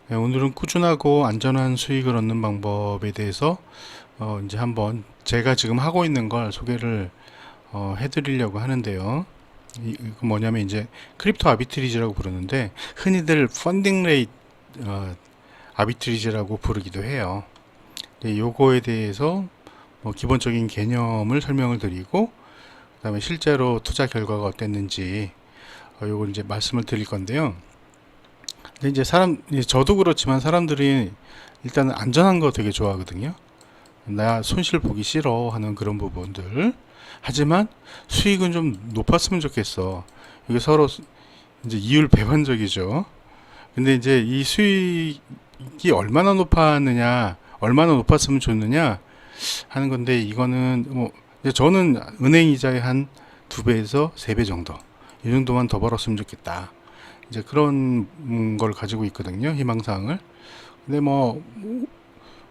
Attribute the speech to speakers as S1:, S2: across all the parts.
S1: 네, 오늘은 꾸준하고 안전한 수익을 얻는 방법에 대해서 이제 한번 제가 지금 하고 있는 걸 소개를 해드리려고 하는데요. 이거 뭐냐면 이제 크립토 아비트리지라고 부르는데 흔히들 펀딩 레이트 아비트리지라고 부르기도 해요. 네, 요거에 대해서 뭐 기본적인 개념을 설명을 드리고 그다음에 실제로 투자 결과가 어땠는지 요걸 이제 말씀을 드릴 건데요. 근데 이제 이제 저도 그렇지만 사람들이 일단은 안전한 거 되게 좋아하거든요. 나 손실 보기 싫어 하는 그런 부분들. 하지만 수익은 좀 높았으면 좋겠어. 이게 서로 이제 이율 배반적이죠. 근데 이제 이 수익이 얼마나 높았느냐, 얼마나 높았으면 좋느냐 하는 건데 이거는 뭐 이제 저는 은행 이자의 한 2배에서 3배 정도. 이 정도만 더 벌었으면 좋겠다. 이제 그런 걸 가지고 있거든요. 희망사항을. 근데 뭐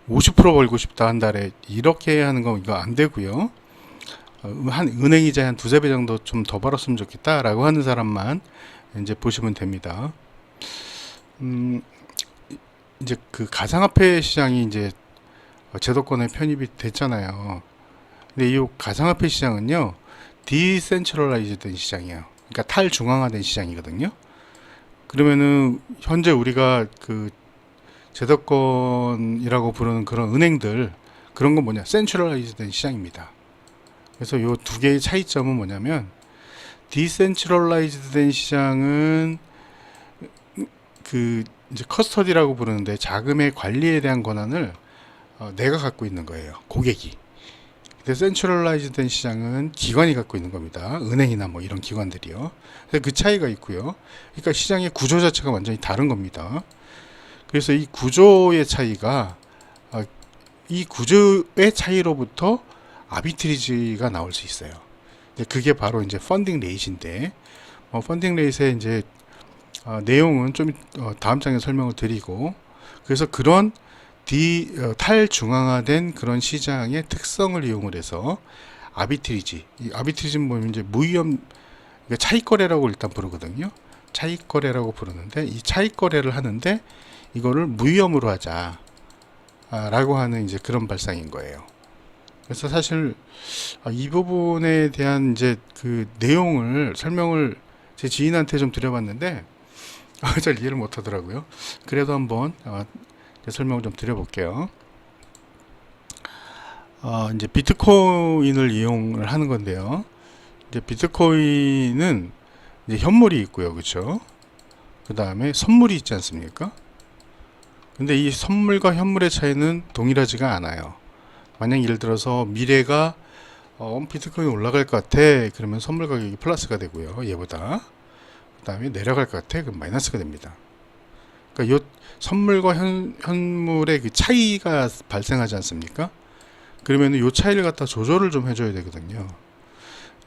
S1: 50% 벌고 싶다 한 달에 이렇게 하는 거 이거 안 되고요. 한 은행이자 한 두세 배 정도 좀 더 벌었으면 좋겠다라고 하는 사람만 이제 보시면 됩니다. 음, 이제 그 가상화폐 시장이 이제 제도권에 편입이 됐잖아요. 근데 이 가상화폐 시장은요, 디센트럴라이즈된 시장이에요. 그러니까 탈중앙화된 시장이거든요. 그러면은 현재 우리가 그 제도권이라고 부르는 그런 은행들 그런 건 뭐냐 센트럴라이즈된 시장입니다. 그래서 요 두 개의 차이점은 뭐냐면 디센트럴라이즈된 시장은 그 이제 커스터디라고 부르는데 자금의 관리에 대한 권한을 내가 갖고 있는 거예요. 고객이. 근데 센트럴라이즈된 시장은 기관이 갖고 있는 겁니다. 은행이나 뭐 이런 기관들이요. 그래서 그 차이가 있고요. 그러니까 시장의 구조 자체가 완전히 다른 겁니다. 그래서 이 구조의 차이가 이 구조의 차이로부터 아비트리지가 나올 수 있어요. 그게 바로 이제 펀딩 레이트인데 펀딩 레이트의 이제 내용은 좀 다음 장에 설명을 드리고 그래서 그런 탈중앙화된 그런 시장의 특성을 이용을 해서 아비트리지 이 아비트리지는 뭐냐면 이제 무위험 차익거래라고 일단 부르거든요. 차익거래라고 부르는데 이 차익거래를 하는데 이거를 무위험으로 하자 라고 하는 이제 그런 발상인 거예요. 그래서 사실 이 부분에 대한 이제 그 내용을 설명을 제 지인한테 좀 드려봤는데 잘 이해를 못 하더라고요. 그래도 한번 설명을 좀 드려볼게요. 이제 비트코인을 이용을 하는 건데요. 이제 비트코인은 이제 현물이 있고요. 그렇죠? 그 다음에 선물이 있지 않습니까? 근데 이 선물과 현물의 차이는 동일하지가 않아요. 만약 예를 들어서 미래가 비트코인 올라갈 것 같아. 그러면 선물 가격이 플러스가 되고요. 얘보다. 그 다음에 내려갈 것 같아. 그럼 마이너스가 됩니다. 그러니까 요 선물과 현물의 그 차이가 발생하지 않습니까? 그러면 요 차이를 갖다 조절을 좀 해줘야 되거든요.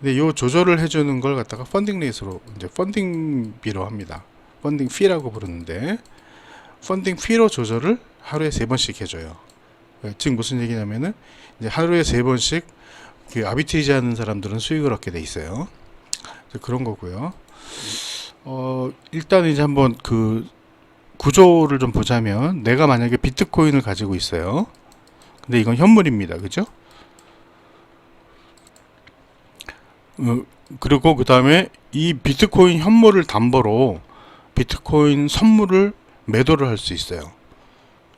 S1: 근데 요 조절을 해주는 걸 갖다가 펀딩 레이스로 이제 펀딩비로 합니다. 펀딩 피라고 부르는데 펀딩 피로 조절을 하루에 3번씩 해줘요. 즉 무슨 얘기냐면은 이제 하루에 3번씩 그 아비트리지 하는 사람들은 수익을 얻게 돼 있어요. 그런 거고요. 일단 이제 한번 그 구조를 좀 보자면 내가 만약에 비트코인을 가지고 있어요. 근데 이건 현물입니다. 그죠? 그리고 그 다음에 이 비트코인 현물을 담보로 비트코인 선물을 매도를 할 수 있어요.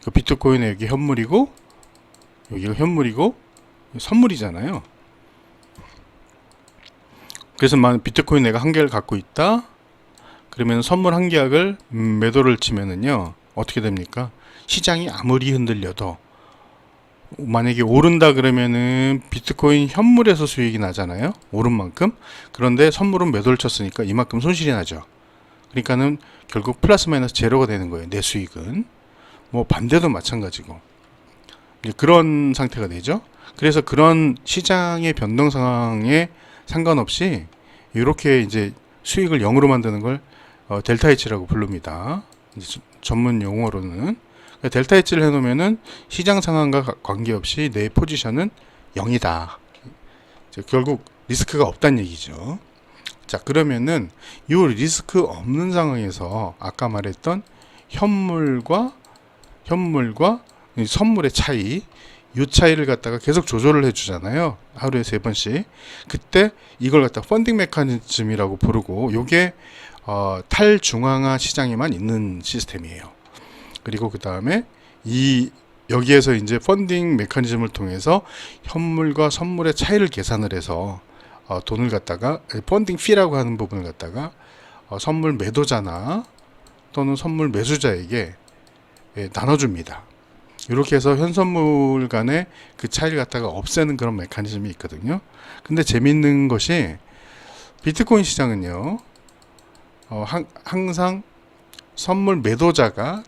S1: 그 비트코인에 여기 현물이고 여기가 현물이고 선물이잖아요. 그래서 만약 비트코인 내가 한 개를 갖고 있다. 그러면 선물 한 계약을 매도를 치면은요 어떻게 됩니까? 시장이 아무리 흔들려도 만약에 오른다 그러면은 비트코인 현물에서 수익이 나잖아요. 오른 만큼. 그런데 선물은 매도를 쳤으니까 이만큼 손실이 나죠. 그러니까는 결국 플러스 마이너스 제로가 되는 거예요. 내 수익은. 뭐 반대도 마찬가지고. 그런 상태가 되죠. 그래서 그런 시장의 변동 상황에 상관없이 이렇게 이제 수익을 0으로 만드는 걸 델타 H라고 부릅니다. 전문 용어로는 델타 H를 해놓으면은 시장 상황과 관계없이 내 포지션은 0이다. 결국 리스크가 없다는 얘기죠. 자, 그러면은 이 리스크 없는 상황에서 아까 말했던 현물과 현물과 이 선물의 차이, 이 차이를 갖다가 계속 조절을 해주잖아요. 하루에 3번씩. 그때 이걸 갖다 펀딩 메커니즘이라고 부르고, 요게 탈중앙화 시장에만 있는 시스템이에요. 그리고 그 다음에 여기에서 이제 펀딩 메커니즘을 통해서 현물과 선물의 차이를 계산을 해서 돈을 갖다가 펀딩 피라고 하는 부분을 갖다가 선물 매도자나 또는 선물 매수자에게 나눠줍니다. 이렇게 해서 현선물 간의 그 차이를 갖다가 없애는 그런 메커니즘이 있거든요. 근데 재밌는 것이 비트코인 시장은요, 항상 선물 매도자가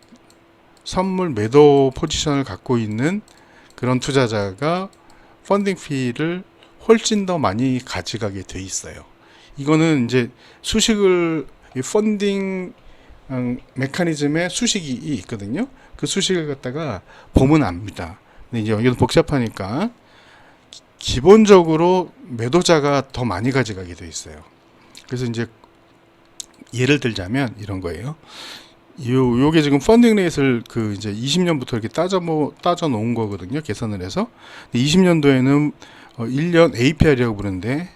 S1: 선물 매도 포지션을 갖고 있는 그런 투자자가 펀딩 피를 훨씬 더 많이 가져가게 돼 있어요. 이거는 이제 수식을 펀딩 메커니즘의 수식이 있거든요. 그 수식을 갖다가 보면 압니다. 근데 이제 여기는 복잡하니까 기본적으로 매도자가 더 많이 가져가게 돼 있어요. 그래서 이제 예를 들자면 이런 거예요. 요게 지금 펀딩 레이트를 그 이제 20년부터 이렇게 따져 놓은 거거든요. 계산을 해서. 20년도에는 1년 APR이라고 부르는데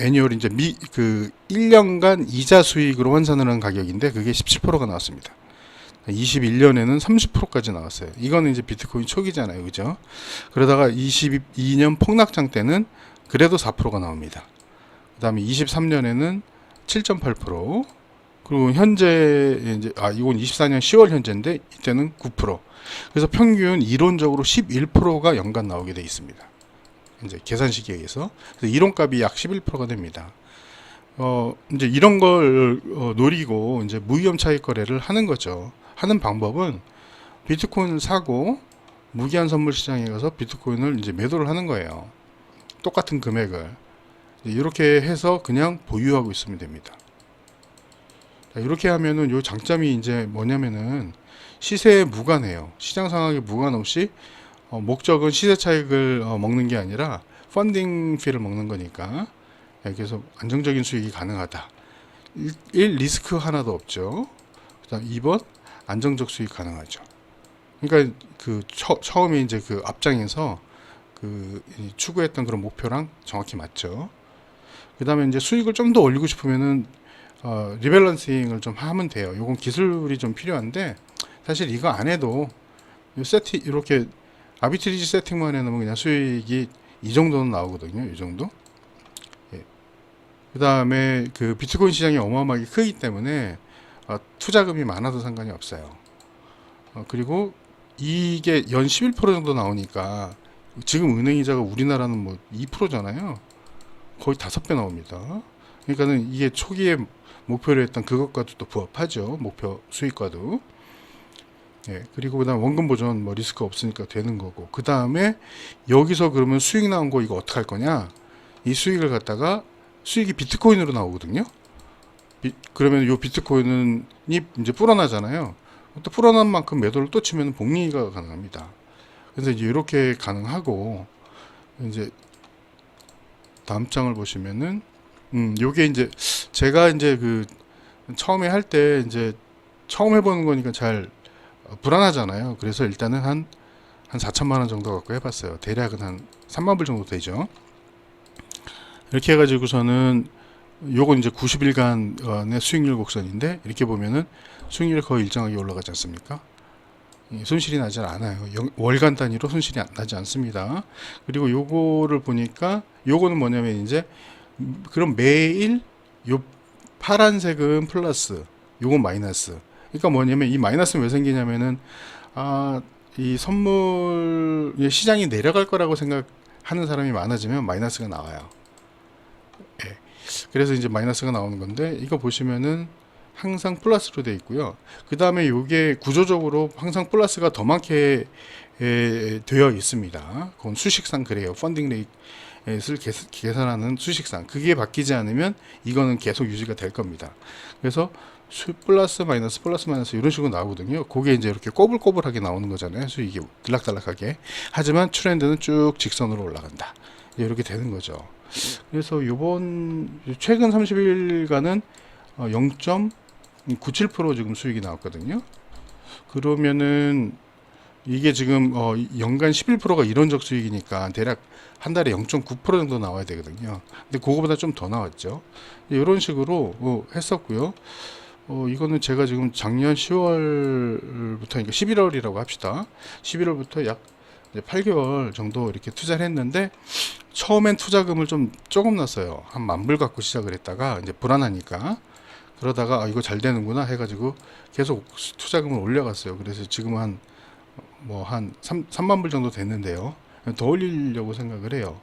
S1: 애니얼 이제 그 1년간 이자 수익으로 환산을 한 가격인데 그게 17%가 나왔습니다. 21년에는 30%까지 나왔어요. 이거는 이제 비트코인 초기잖아요. 그죠? 그러다가 22년 폭락장 때는 그래도 4%가 나옵니다. 그 다음에 23년에는 7.8%, 그리고 현재 이제 이건 24년 10월 현재인데 이때는 9%. 그래서 평균 이론적으로 11%가 연간 나오게 돼 있습니다. 이제 계산식에 의해서. 그래서 이론값이 약 11%가 됩니다. 이제 이런 걸 노리고 이제 무위험 차익 거래를 하는 거죠. 하는 방법은 비트코인을 사고 무기한 선물 시장에 가서 비트코인을 이제 매도를 하는 거예요. 똑같은 금액을. 이렇게 해서 그냥 보유하고 있으면 됩니다. 이렇게 하면은 요 장점이 이제 뭐냐면은 시세에 무관해요. 시장 상황에 무관없이 목적은 시세 차익을 먹는 게 아니라 펀딩 피를 먹는 거니까, 그래서 안정적인 수익이 가능하다. 1. 리스크 하나도 없죠. 그다음 2번 안정적 수익 가능하죠. 그러니까 그 처음에 이제 그 앞장에서 그 추구했던 그런 목표랑 정확히 맞죠. 그다음에 이제 수익을 좀 더 올리고 싶으면은 리밸런싱을 좀 하면 돼요. 요건 기술이 좀 필요한데 사실 이거 안 해도 이렇게 아비트리지 세팅만 해놓으면 그냥 수익이 이 정도는 나오거든요. 이 정도. 예. 그 다음에 그 비트코인 시장이 어마어마하게 크기 때문에 투자금이 많아도 상관이 없어요. 그리고 이게 연 11% 정도 나오니까 지금 은행이자가 우리나라는 뭐 2%잖아요. 거의 5배 나옵니다. 그러니까는 이게 초기에 목표로 했던 그것과도 또 부합하죠. 목표 수익과도. 예, 그리고 그다음 원금 보존 뭐 리스크 없으니까 되는 거고. 그 다음에 여기서 그러면 수익 나온 거 이거 어떻게 할 거냐? 이 수익을 갖다가 수익이 비트코인으로 나오거든요. 그러면 요 비트코인은 이제 불어나잖아요. 또 불어난 만큼 매도를 또 치면 복리가 가능합니다. 그래서 이제 이렇게 가능하고, 이제 다음 장을 보시면은 요게 이제 제가 이제 그 처음에 할 때 이제 처음 해보는 거니까 잘 불안하잖아요. 그래서 일단은 한 4천만 원 정도 갖고 해봤어요. 대략은 한 3만 불 정도 되죠. 이렇게 해가지고서는 요건 이제 90일간의 수익률 곡선인데, 이렇게 보면은 수익률이 거의 일정하게 올라가지 않습니까? 손실이 나지 않아요. 월간 단위로 손실이 나지 않습니다. 그리고 요거를 보니까 요거는 뭐냐면 이제 그럼 매일 요 파란색은 플러스, 요건 마이너스. 그러니까 뭐냐면 이 마이너스는 왜 생기냐면은 이 선물 시장이 내려갈 거라고 생각하는 사람이 많아지면 마이너스가 나와요. 예. 그래서 이제 마이너스가 나오는 건데, 이거 보시면은 항상 플러스로 되어 있고요. 그 다음에 이게 구조적으로 항상 플러스가 더 많게 되어 있습니다. 그건 수식상 그래요. 펀딩 레이트를 계산하는 수식상. 그게 바뀌지 않으면 이거는 계속 유지가 될 겁니다. 그래서 플러스 마이너스 이런 식으로 나오거든요. 그게 이제 이렇게 꼬불꼬불하게 나오는 거잖아요. 수익이 들락달락하게. 하지만 트렌드는 쭉 직선으로 올라간다. 이렇게 되는 거죠. 그래서 요번 최근 30일간은 0.97% 지금 수익이 나왔거든요. 그러면은 이게 지금 연간 11%가 이론적 수익이니까 대략 한 달에 0.9% 정도 나와야 되거든요. 근데 그거보다 좀 더 나왔죠. 이런 식으로 했었고요. 이거는 제가 지금 작년 10월부터, 그러니까 11월이라고 합시다. 11월부터 약 이제 8개월 정도 이렇게 투자를 했는데, 처음엔 투자금을 조금 넣었어요. 한 10,000불 갖고 시작을 했다가 이제 불안하니까, 그러다가 이거 잘 되는구나 해가지고 계속 투자금을 올려갔어요. 그래서 지금 한 3만 불 정도 됐는데요. 더 올리려고 생각을 해요.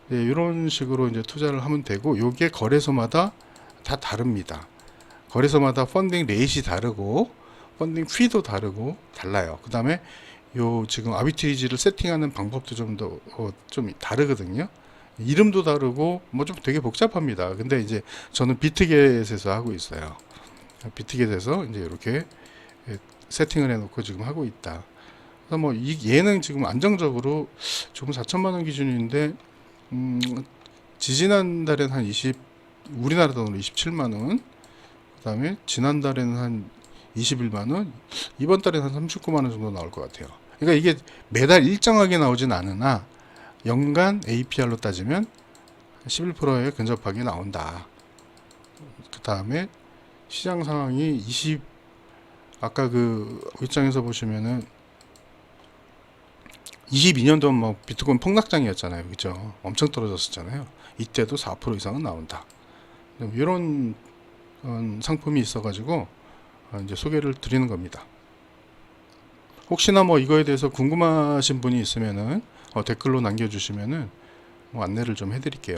S1: 네, 이런 식으로 이제 투자를 하면 되고, 요게 거래소마다 다 다릅니다. 거래소마다 펀딩 레이트이 다르고 펀딩 피도 다르고 달라요. 그 다음에 요 지금 아비트리지를 세팅하는 방법도 좀 다르거든요. 이름도 다르고 뭐 좀 되게 복잡합니다. 근데 이제 저는 비트겟에서 하고 있어요. 비트겟에서 이제 이렇게 세팅을 해놓고 지금 하고 있다. 그래서 뭐 얘는 지금 안정적으로 지금 4천만 원 기준인데, 지지난달엔 한 우리나라 돈으로 27만 원, 그 다음에 지난달에는 한 21만 원, 이번 달에는 한 39만 원 정도 나올 것 같아요. 그러니까 이게 매달 일정하게 나오진 않으나 연간 APR로 따지면 11%에 근접하게 나온다. 그 다음에 시장 상황이 아까 그 윗장에서 보시면은 22년도 뭐 비트코인 폭락장이었잖아요. 그죠? 엄청 떨어졌었잖아요. 이때도 4% 이상은 나온다. 이런 상품이 있어가지고 이제 소개를 드리는 겁니다. 혹시나 뭐 이거에 대해서 궁금하신 분이 있으면은 댓글로 남겨주시면은 뭐 안내를 좀 해드릴게요.